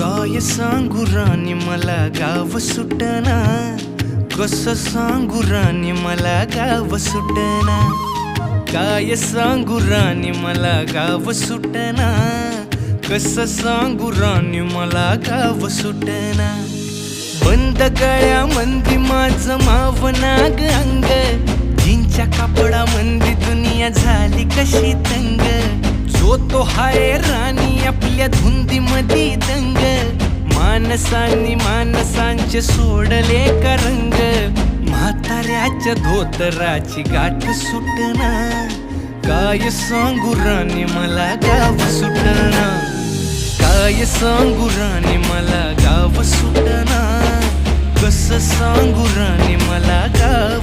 काय सांगू राणी मला गाव सुटना, कसं सांगू राणी मला गाव सुटना. काय सांगू राणी मला गाव सुटना, कसं सांगू राणी मला गाव सुटना. बंद गळ्यामंदी माझं मावनाग अंग, जीनच्या कापडामंदी दुनिया झाली कशी तंग. जो तो हाय राणी आपल्या धुंदीमधी दंग, माणसांनी माणसांचे सोडले का रंग. म्हाताऱ्याच्या धोतराची गाठ सुटना, काय सांगू राणी मला गाव सुटना. काय सांगू राणी मला गाव सुटना, कसं सांगू राणी मला गाव